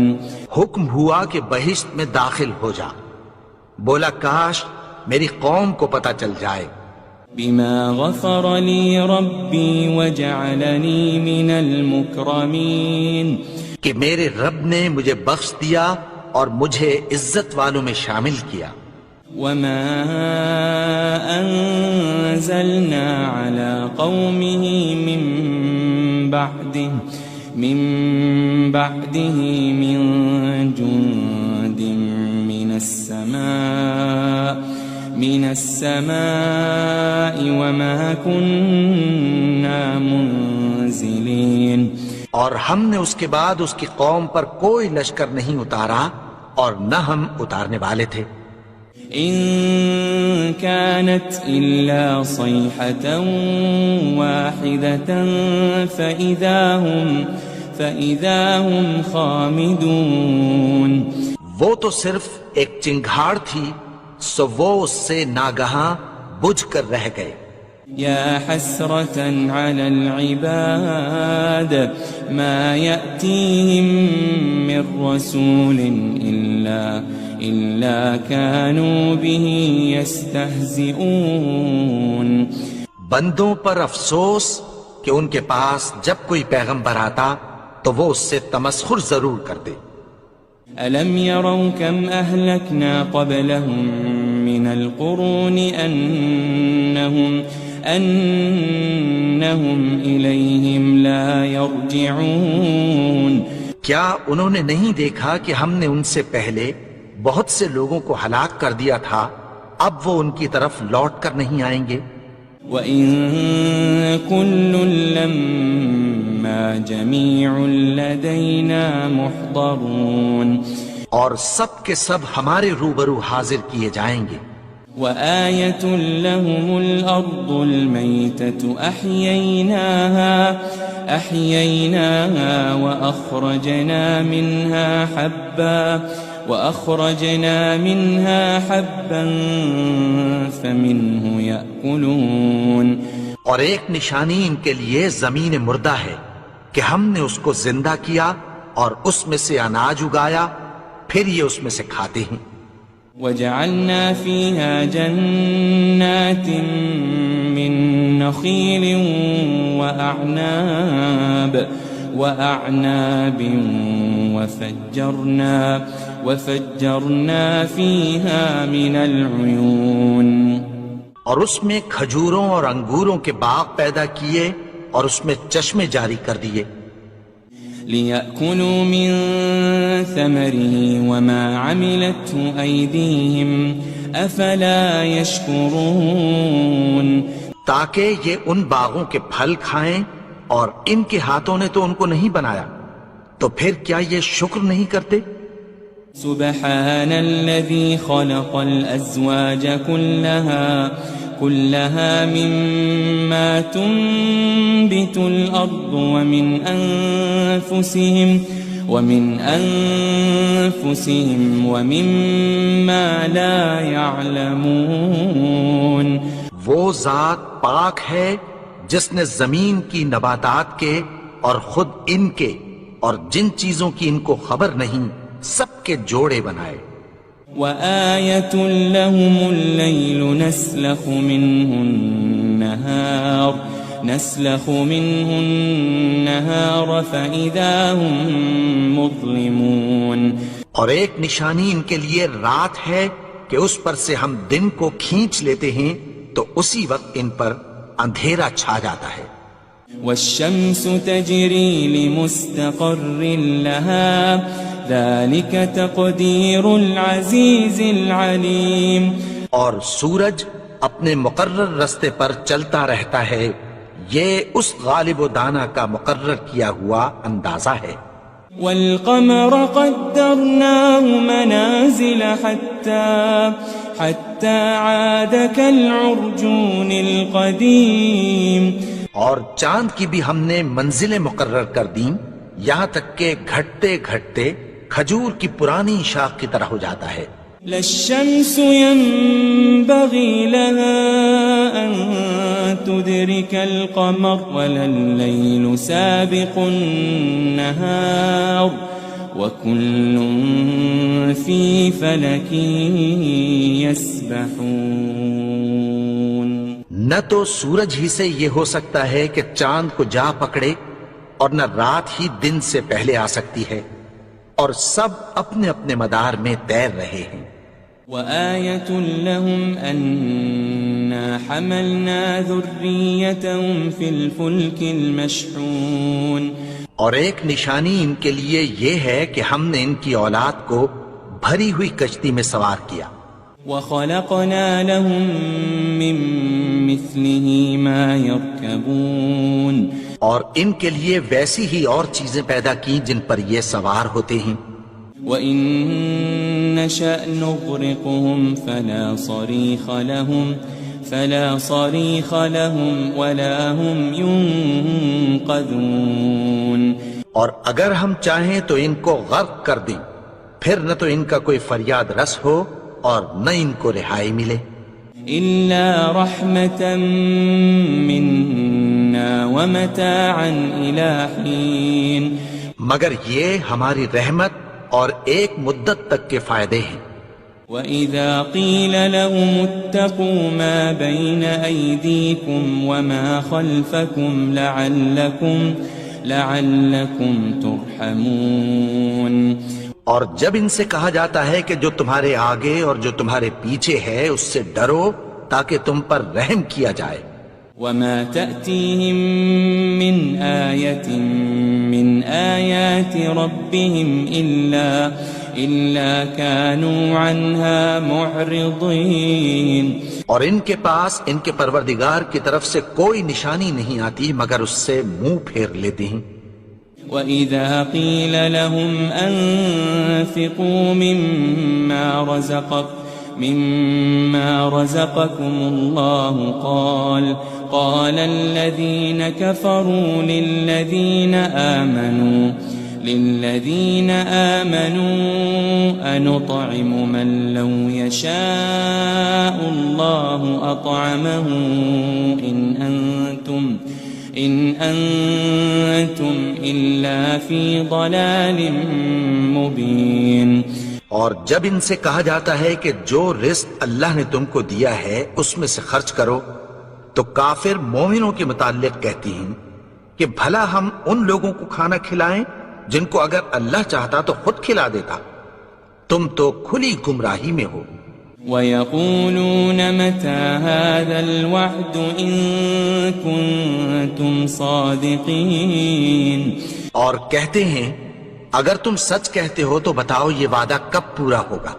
حکم ہوا کہ بہشت میں داخل ہو جا. بولا کاش میری قوم کو پتہ چل جائے. بما غفر لي ربي وجعلني من المكرمين. کہ میرے رب نے مجھے بخش دیا اور مجھے عزت والوں میں شامل کیا. وما أنزلنا على قومه من بعده من جند من السماء وما كنا منزلين. اور ہم نے اس کے بعد اس کی قوم پر کوئی لشکر نہیں اتارا اور نہ ہم اتارنے والے تھے. إن كانت إلا صيحة واحدة فإذا هم خامدون. وہ تو صرف ایک چنگھاڑ تھی، سو وہ اس سے ناگہاں بجھ کر رہ گئے. يا حسرة على العباد ما يأتيهم من رسول إلا كانوا به يستهزئون. بندوں پر افسوس کہ ان کے پاس جب کوئی پیغمبر آتا تو وہ اس سے تمسخر ضرور کرتے. ألم يروا كم أهلكنا قبلهم من القرون أنهم إليهم لا يرجعون. کیا انہوں نے نہیں دیکھا کہ ہم نے ان سے پہلے بہت سے لوگوں کو ہلاک کر دیا تھا، اب وہ ان کی طرف لوٹ کر نہیں آئیں گے. وَإِن كُلٌّ لَمَّا جَمِيعٌ لَدَيْنَا مُحْضَرُونَ. اور سب کے سب ہمارے روبرو حاضر کیے جائیں گے. وآية لهم الأرض الميتة أحييناها وأخرجنا منها حبا فمنه يأكلون. اور ایک نشانی ان کے لیے زمین مردہ ہے کہ ہم نے اس کو زندہ کیا اور اس میں سے اناج اگایا، پھر یہ اس میں سے کھاتے ہیں. وجعلنا فيها جنات من نخيل وأعناب وفجرنا فيها من العيون. اور اس میں کھجوروں اور انگوروں کے باغ پیدا کیے اور اس میں چشمے جاری کر دیے. لِيَأْكُلُوا مِن ثَمَرِهِ وَمَا عَمِلَتْهُ أَيْدِيهِمْ أَفَلَا يَشْكُرُونَ. تاکہ یہ ان باغوں کے پھل کھائیں اور ان کے ہاتھوں نے تو ان کو نہیں بنایا، تو پھر کیا یہ شکر نہیں کرتے؟ سبحان الذي خلق الأزواج كلها مما تنبت الأرض ومن أنفسهم ومما لا يعلمون. وہ ذات پاک ہے جس نے زمین کی نباتات کے اور خود ان کے اور جن چیزوں کی ان کو خبر نہیں سب کے جوڑے بنائے. وآية لهم الليل نسلخ منه النهار فإذا هم مظلمون. اور ایک نشانی ان کے لیے رات ہے کہ اس پر سے ہم دن کو کھینچ لیتے ہیں تو اسی وقت ان پر اندھیرا چھا جاتا ہے. والشمس تجري لمستقر لها ذلك تقدير العزيز العليم. اور سورج اپنے مقرر رستے پر چلتا رہتا ہے، یہ اس غالب و دانا کا مقرر کیا ہوا اندازہ ہے. والقمر قدرناه منازل حتى عاد كالعرجون القديم. اور چاند کی بھی ہم نے منزلیں مقرر کر دیں یہاں تک کہ گھٹتے گھٹتے کھجور کی پرانی شاخ کی طرح ہو جاتا ہے. للشمس ينبغي لها أن تدرك القمر ولا الليل سابق النهار وكل في فلك يسبحون. نہ تو سورج ہی سے یہ ہو سکتا ہے کہ چاند کو جا پکڑے اور نہ رات ہی دن سے پہلے آ سکتی ہے، اور سب اپنے اپنے مدار میں تیر رہے ہیں. وآية لهم أنا حملنا ذريتهم في الفلك المشحون. اور ایک نشانی ان کے لیے یہ ہے کہ ہم نے ان کی اولاد کو بھری ہوئی کشتی میں سوار کیا. وخلقنا لهم من مثله ما يركبون. اور ان کے لیے ویسی ہی اور چیزیں پیدا کی جن پر یہ سوار ہوتے ہیں. وَإِن نَّشَأْ نُغْرِقْهُمْ فَلَا صَرِيخَ لَهُمْ وَلَا هُمْ يُنقَذُونَ. اور اگر ہم چاہیں تو ان کو غرق کر دیں، پھر نہ تو ان کا کوئی فریاد رس ہو اور نہ ان کو رہائی ملے. إِلَّا رَحْمَةً مِّنَّا وَمَتَاعًا إِلَى حِينٍ. مگر یہ ہماری رحمت اور ایک مدت تک کے فائدے ہیں. وَإِذَا قِيلَ لَهُمُ اتَّقُوا مَا بَيْنَ أَيْدِيكُمْ وَمَا خَلْفَكُمْ لَعَلَّكُمْ تُرْحَمُونَ. اور جب ان سے کہا جاتا ہے کہ جو تمہارے آگے اور جو تمہارے پیچھے ہے اس سے ڈرو تاکہ تم پر رحم کیا جائے. وَمَا تَأْتِيهِم مِّنْ آيَةٍ مِّنْ آيَاتِ رَبِّهِمْ إِلَّا كَانُوا عَنْهَا مُعْرِضِينَ. اور ان کے پاس ان کے پروردگار کی طرف سے کوئی نشانی نہیں آتی مگر اس سے منہ پھیر لیتے ہیں. وَإِذَا قِيلَ لَهُمْ أَنفِقُوا مِمَّا رَزَقَكُمُ اللَّهُ قَالَ الَّذِينَ كَفَرُوا لِلَّذِينَ آمَنُوا أَنُطْعِمُ مَن لَّوْ يَشَاءُ اللَّهُ أَطْعَمَهُ إِنْ أَنْتُمْ إِلَّا فِي ضَلَالٍ مُبِينٍ۔ اور جب ان سے کہا جاتا ہے کہ جو رزق اللہ نے تم کو دیا ہے اس میں سے خرچ کرو، تو کافر مومنوں کے متعلق کہتی ہیں کہ بھلا ہم ان لوگوں کو کھانا کھلائیں جن کو اگر اللہ چاہتا تو خود کھلا دیتا، تم تو کھلی گمراہی میں ہو۔ وَيَقُولُونَ مَتَى هَذَا الْوَعْدُ إِن كُنتُمْ صَادِقِينَ، اور کہتے ہیں اگر تم سچ کہتے ہو تو بتاؤ یہ وعدہ کب پورا ہوگا۔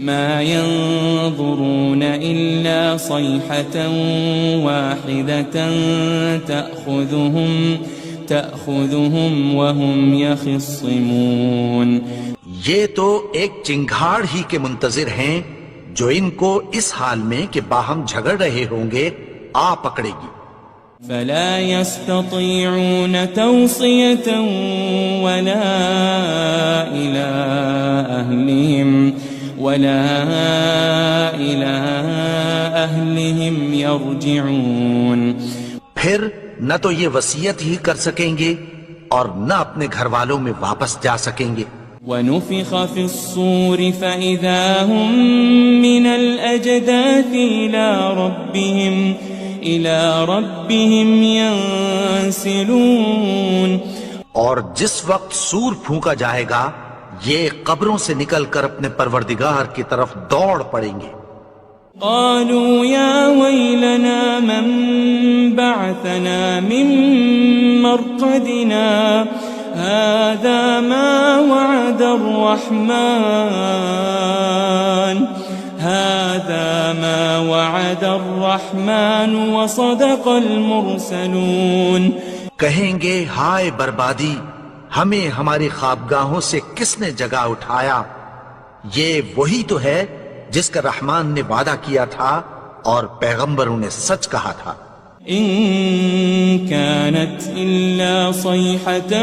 ما ينظرون إلا صيحة واحدة تأخذهم وهم يخصمون، یہ تو ایک چنگھاڑ ہی کے منتظر ہیں جو ان کو اس حال میں کہ باہم جھگڑ رہے ہوں گے آ پکڑے گی۔ فلا يستطيعون توصية ولا إلى أهلهم يرجعون، پھر نہ تو یہ وصیت ہی کر سکیں گے اور نہ اپنے گھر والوں میں واپس جا سکیں گے۔ ونفخ في الصور فإذا هم من الأجداث إلى ربهم ينسلون، اور جس وقت سور پھونکا جائے گا یہ قبروں سے نکل کر اپنے پروردگار کی طرف دوڑ پڑیں گے۔ قالوا يا ويلنا من بعثنا من مرقدنا هذا ما وعد الرحمن وصدق المرسلون، کہیں گے ہائے بربادی، ہمیں ہماری خوابگاہوں سے کس نے جگا اٹھایا، یہ وہی تو ہے جس کا رحمان نے وعدہ کیا تھا اور پیغمبروں نے سچ کہا تھا۔ إن كانت إلا صيحة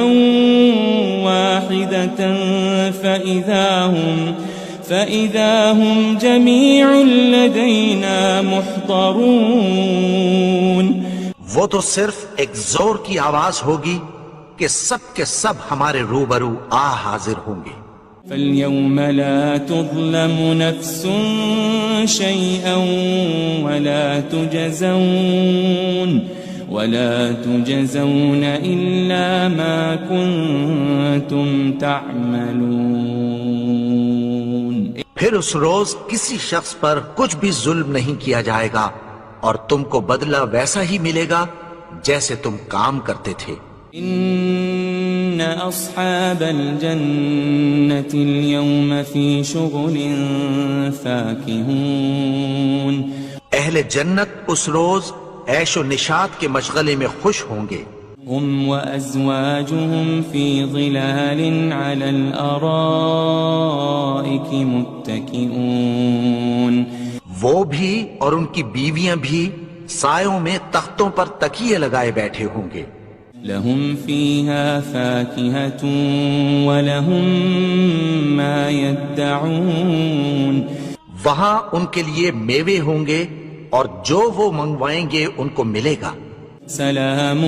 واحدة فإذا هم جميع لدينا محضرون، وہ تو صرف ایک زور کی آواز ہوگی کہ سب کے سب ہمارے روبرو آ حاضر ہوں گے۔ فاليوم لا تظلم نفس شيئا ولا تجزون إلا ما كنتم تعملون، پھر اس روز کسی شخص پر کچھ بھی ظلم نہیں کیا جائے گا اور تم کو بدلہ ویسا ہی ملے گا جیسے تم کام کرتے تھے۔ إن أصحاب الجنة اليوم في شغل فاكهون، اہل جنت اس روز عیش و نشاط کے مشغلے میں خوش ہوں گے۔ هم وأزواجهم في ظلال على الأرائك متكئون، وہ بھی اور ان کی بیویاں بھی سایوں میں تختوں پر تکیے لگائے بیٹھے ہوں گے۔ لهم فيها فاكهة ولهم ما يدعون، وہاں ان کے لیے میوے ہوں گے اور جو وہ منگوائیں گے ان کو ملے گا۔ سلام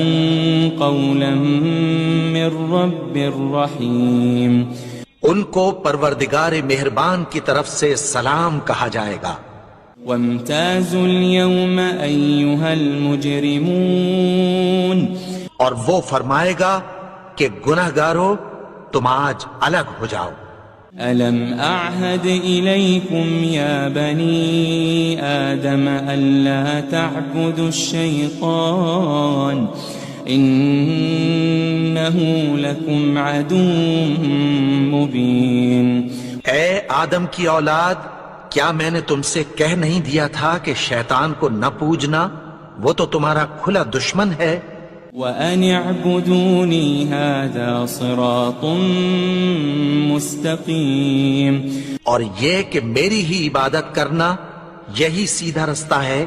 قولا من رب رحیم، ان کو پروردگار مہربان کی طرف سے سلام کہا جائے گا۔ وامتازوا اليوم أيها المجرمون، اور وہ فرمائے گا کہ گنہگارو تم آج الگ ہو جاؤ۔ ألم أعهد إليكم يا بني آدم ألا تعبدوا الشيطان إنه لكم عدو مبين، اے آدم کی اولاد، کیا میں نے تم سے کہہ نہیں دیا تھا کہ شیطان کو نہ پوجنا، وہ تو تمہارا کھلا دشمن ہے۔ وَأَنِ اعْبُدُونِي هَذَا صِرَاطٌ مُسْتَقِيمٌ، اور یہ کہ میری ہی عبادت کرنا یہی سیدھا رستہ ہے۔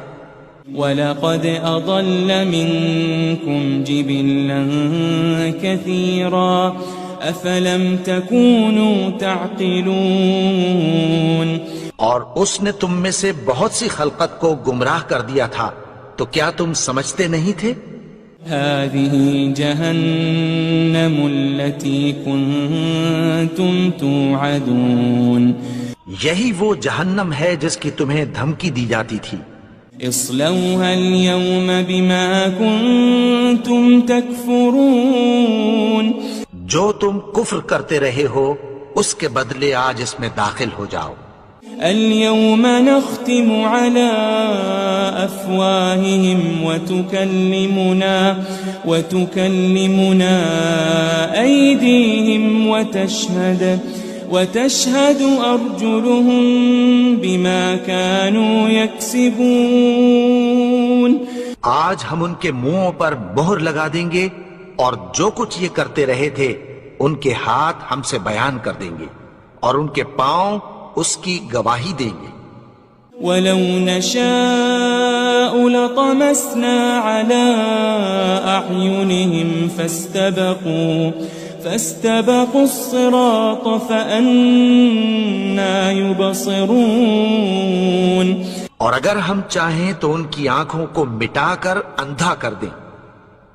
وَلَقَدْ أَضَلَّ مِنكُمْ جِبِلًّا كَثِيرًا أَفَلَمْ تَكُونُوا تَعْقِلُونَ، اور اس نے تم میں سے بہت سی خلقت کو گمراہ کر دیا تھا، تو کیا تم سمجھتے نہیں تھے؟ هذه جهنم التي كنتم توعدون، یہی وہ جہنم ہے جس کی تمہیں دھمکی دی جاتی تھی۔ اصلوها اليوم بما كنتم تكفرون، جو تم کفر کرتے رہے ہو اس کے بدلے آج اس میں داخل ہو جاؤ۔ اليوم نختم على أفواههم وتكلمنا أيديهم وتشهد أرجلهم بما كانوا يكسبون، آج ہم ان کے منہوں پر مہر لگا دیں گے اور جو کچھ یہ کرتے رہے تھے ان کے ہاتھ ہم سے بیان کر دیں گے اور ان کے پاؤں اس کی گواہی دیں گے۔ وَلَوْ نَشَاءُ لَطَمَسْنَا عَلَىٰ أَعْيُنِهِمْ فَاسْتَبَقُوا الصِّرَاطَ فَأَنَّىٰ يُبْصِرُونَ، اور اگر ہم چاہیں تو ان کی آنکھوں کو مٹا کر اندھا کر دیں،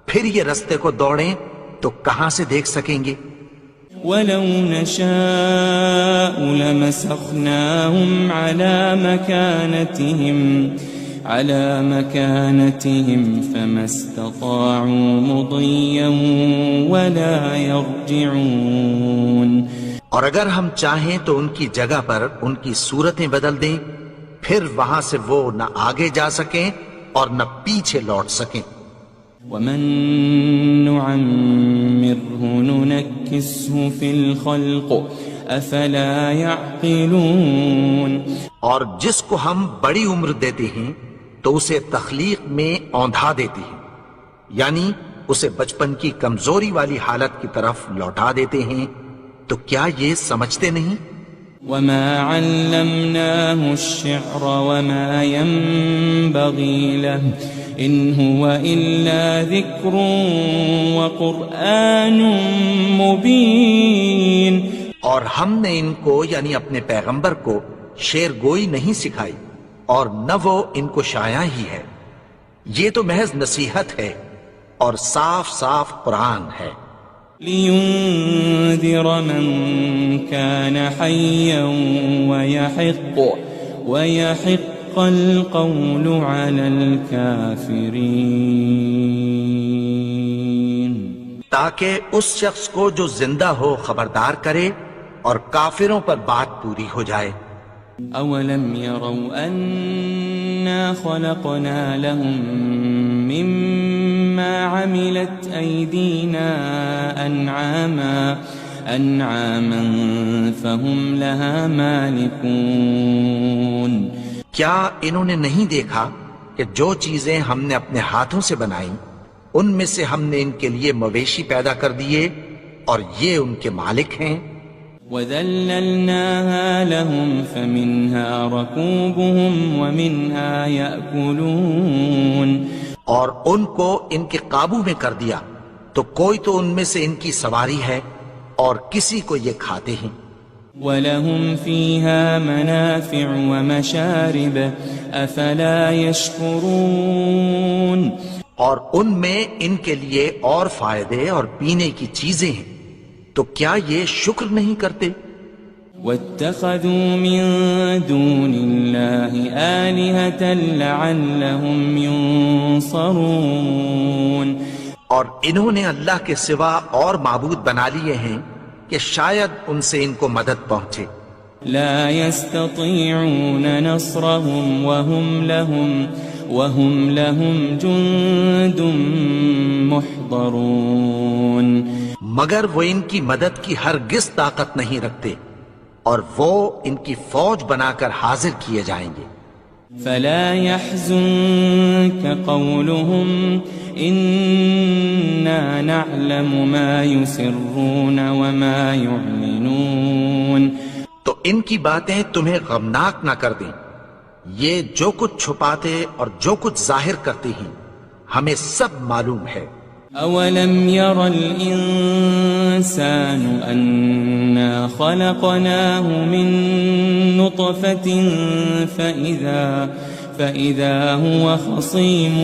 پھر یہ رستے کو دوڑیں تو کہاں سے دیکھ سکیں گے؟ وَلَوْ نَشَاءُ لَمَسَخْنَاهُمْ عَلَى مَكَانَتِهِمْ فَمَا اسْتَطَاعُوا مُضِيًّا وَلَا يَرْجِعُونَ، اور اگر ہم چاہیں تو ان کی جگہ پر ان کی صورتیں بدل دیں، پھر وہاں سے وہ نہ آگے جا سکیں اور نہ پیچھے لوٹ سکیں۔ وَمَن نُعَمِّرْهُ نُنَكِّسْهُ فِي الْخَلْقِ أَفَلَا يَعْقِلُونَ، اور جس کو ہم بڑی عمر دیتے ہیں تو اسے تخلیق میں اوندھا دیتے ہیں، یعنی اسے بچپن کی کمزوری والی حالت کی طرف لوٹا دیتے ہیں، تو کیا یہ سمجھتے نہیں؟ وَمَا عَلَّمْنَاهُ الشِّعْرَ وَمَا يَنبَغِي لَهُ إِنْ هُوَ إِلَّا ذِكْرٌ وَقُرْآنٌ مُبِينٌ، اور ہم نے ان کو یعنی اپنے پیغمبر کو شعر گوئی نہیں سکھائی اور نہ وہ ان کو شایع ہی ہے، یہ تو محض نصیحت ہے اور صاف صاف قرآن ہے۔ لِيُنذِرَ مَن كَانَ حَيًّا وَيَحِقَّ الْقَوْلُ عَلَى الْكَافِرِينَ، تاکہ اس شخص کو جو زندہ ہو خبردار کرے اور کافروں پر بات پوری ہو جائے۔ أَوَلَمْ يَرَوْا أَنَّا خَلَقْنَا لَهُم مِّمَّا عَمِلَتْ أَيْدِينَا أَنْعَامًا فَهُمْ لَهَا مَالِكُونَ، کیا انہوں نے نہیں دیکھا کہ جو چیزیں ہم نے اپنے ہاتھوں سے بنائیں ان میں سے ہم نے ان کے لیے مویشی پیدا کر دیے اور یہ ان کے مالک ہیں۔ وَذَلَّلْنَاهَا لَهُمْ فَمِنْهَا رَكُوبُهُمْ وَمِنْهَا يَأْكُلُونَ، اور ان کو ان کے قابو میں کر دیا تو کوئی تو ان میں سے ان کی سواری ہے اور کسی کو یہ کھاتے ہیں۔ وَلَهُمْ فِيهَا مَنَافِعُ وَمَشَارِبُ أَفَلَا يَشْكُرُونَ، اور ان میں ان کے لیے اور فائدے اور پینے کی چیزیں ہیں، تو کیا یہ شکر نہیں کرتے؟ وَاتَّخَذُوا مِن دُونِ اللَّهِ آلِهَةً لَعَلَّهُمْ يُنصَرُونَ، اور انہوں نے اللہ کے سوا اور معبود بنا لیے ہیں کہ شاید ان سے ان کو مدد پہنچے۔ لا يستطيعون نصرهم وهم لهم جند محضرون، مگر وہ ان کی مدد کی ہرگز طاقت نہیں رکھتے اور وہ ان کی فوج بنا کر حاضر کیے جائیں گے۔ فلا يحزنك قولهم إنا نعلم ما يسرون وما يعلنون. تو ان کی باتیں تمہیں غمناک نہ کر دیں. یہ جو کچھ چھپاتے اور جو کچھ ظاہر کرتی ہیں ہمیں سب معلوم ہے. أولم ير الإنسان أنا خلقناه من نطفة فإذا هو خصيم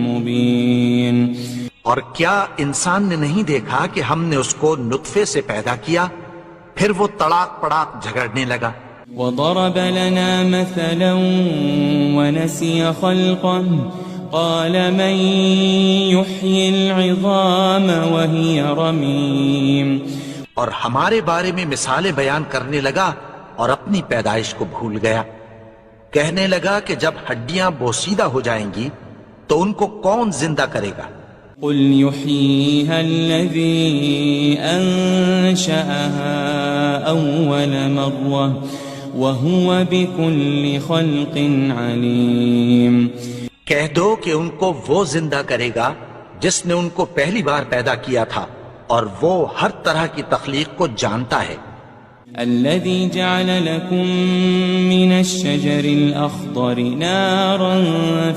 مبين. اور کیا انسان نے نہیں دیکھا کہ ہم نے اس کو نطفے سے پیدا کیا پھر وہ تڑاک پڑاک جھگڑنے لگا. وضرب لنا مثلا ونسي خلقه قال من يحيي العظام وهي رميم. اور ہمارے بارے میں مثالیں بیان کرنے لگا اور اپنی پیدائش کو بھول گیا. کہنے لگا کہ جب ہڈیاں بوسیدہ ہو جائیں گی تو ان کو کون زندہ کرے گا؟ قل يحييها الذي أنشأها أول مرة وهو بكل خلق عليم. کہہ دو کہ ان کو وہ زندہ کرے گا جس نے ان کو پہلی بار پیدا کیا تھا اور وہ ہر طرح کی تخلیق کو جانتا ہے. الذي جعل لكم من الشجر الأخضر نارا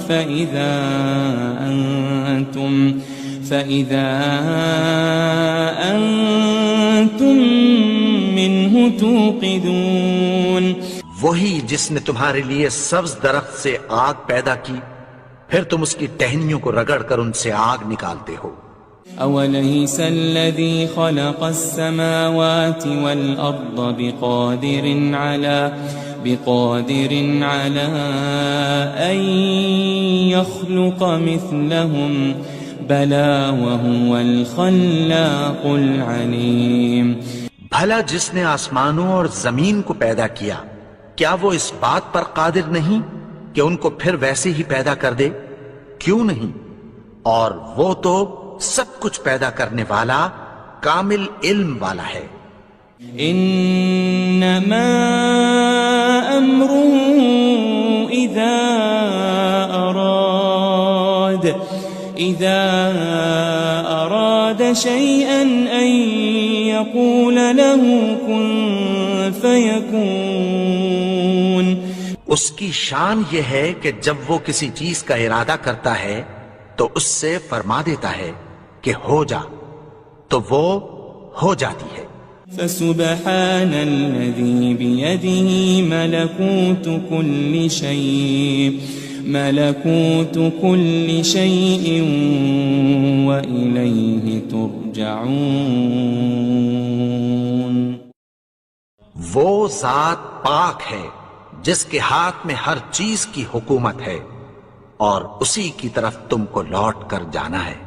فإذا أنتم منه توقدون. وہی جس نے تمہارے لیے سبز درخت سے آگ پیدا کی پھر تم اس کی ٹہنیوں کو رگڑ کر ان سے آگ نکالتے ہو. أوليس الذي خلق السماوات والأرض بقادر على أن يخلق مثلهم بلى وهو الخلاق العليم. بھلا جس نے آسمانوں اور زمین کو پیدا کیا کیا وہ اس بات پر قادر نہیں کہ ان کو پھر ویسے ہی پیدا کر دے؟ کیوں نہیں؟ اور وہ تو سب کچھ پیدا کرنے والا کامل علم والا ہے. انما امره اذا اراد شيئا ان يقول له كن فيكون. اس کی شان یہ ہے کہ جب وہ کسی چیز کا ارادہ کرتا ہے تو اس سے فرما دیتا ہے کہ ہو جا تو وہ ہو جاتی ہے. فسبحان الذي بيده ملكوت كل شيء وإليه ترجعون. وہ ذات پاک ہے جس کے ہاتھ میں ہر چیز کی حکومت ہے اور اسی کی طرف تم کو لوٹ کر جانا ہے.